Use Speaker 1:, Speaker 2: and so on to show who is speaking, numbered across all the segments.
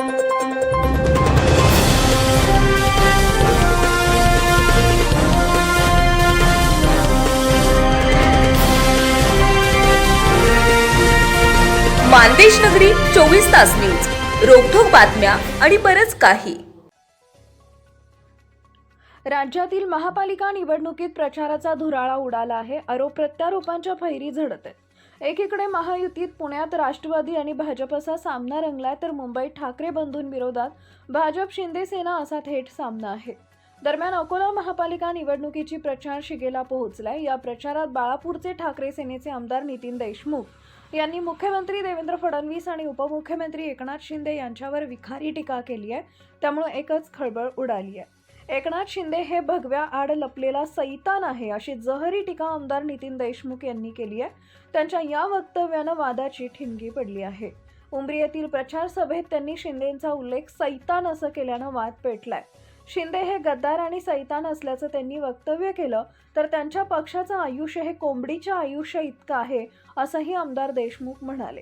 Speaker 1: मानदेश नगरी 24 तास न्यूज, रोखोक बातम्या आणि बरच काही.
Speaker 2: राज्यातील महापालिका निवडणुकीत प्रचाराचा धुराळा उडाला आहे. आरोप प्रत्यारोपांच्या फैरी झडत आहेत. एकीकडे महायुतीत पुण्यात राष्ट्रवादी आणि भाजपचा सामना रंगलाय, तर मुंबईत ठाकरे बंधूंविरोधात भाजप शिंदे सेना असा थेट सामना आहे. दरम्यान अकोला महापालिका निवडणुकीची प्रचार शिगेला पोहोचलाय. या प्रचारात बाळापूरचे ठाकरे सेनेचे आमदार नितीन देशमुख यांनी मुख्यमंत्री देवेंद्र फडणवीस आणि उपमुख्यमंत्री एकनाथ शिंदे यांच्यावर विखारी टीका केली आहे. त्यामुळे एकच खळबळ उडाली आहे. एकनाथ शिंदे हे भगव्या आड लपलेला सैतान आहे, अशी जहरी टीका आमदार नितीन देशमुख यांनी केली आहे. त्यांच्या या वक्तव्यानं वादाची ठिणगी पडली आहे. उमरी येथील प्रचार सभेत त्यांनी शिंदेंचा उल्लेख सैतान असं केल्यानं वाद पेटलाय. शिंदे हे गद्दार आणि सैतान असल्याचं त्यांनी वक्तव्य केलं, तर त्यांच्या पक्षाचं आयुष्य हे कोंबडीच्या आयुष्य इतकं आहे, असंही आमदार देशमुख म्हणाले.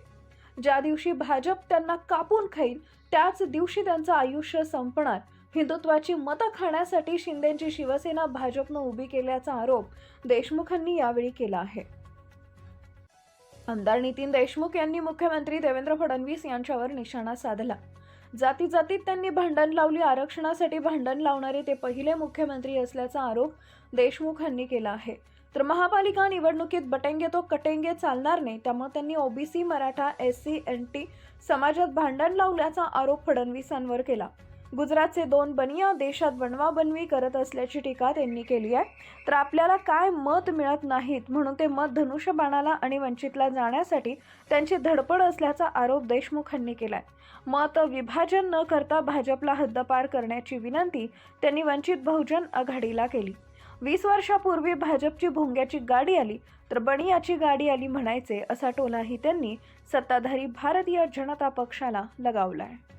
Speaker 2: ज्या दिवशी भाजप त्यांना कापून खाईल त्याच दिवशी त्यांचं आयुष्य संपणार. हिंदुत्वाची मतं खाण्यासाठी शिंदेंची शिवसेना भाजपनं उभी केल्याचा आरोप देशमुखांनी यावेळी केला आहे. आमदार नितीन देशमुख यांनी मुख्यमंत्री देवेंद्र फडणवीस यांच्यावर निशाणा साधला. जाती जातीत त्यांनी भांडण लावली. आरक्षणासाठी भांडण लावणारे ते पहिले मुख्यमंत्री असल्याचा आरोप देशमुखांनी केला आहे. तर महापालिका निवडणुकीत बटेंगे तो कटेंगे चालणार नाही, त्यामुळे त्यांनी ओबीसी, मराठा, SC, NT समाजात भांडण लावल्याचा आरोप फडणवीसांवर केला. गुजरातचे 2 बनिया देशात बनवाबनवी करत असल्याची टीका त्यांनी केली आहे. तर आपल्याला काय मत मिळत नाहीत म्हणून ते मत धनुष्यबाणाला आणि वंचितला जाण्यासाठी त्यांची धडपड असल्याचा आरोप देशमुखांनी केलाय. मत विभाजन न करता भाजपला हद्दपार करण्याची विनंती त्यांनी वंचित बहुजन आघाडीला केली. 20 वर्षापूर्वी भाजपची भोंग्याची गाडी आली तर बनियाची गाडी आली म्हणायचे, असा टोलाही त्यांनी सत्ताधारी भारतीय जनता पक्षाला लगावलाय.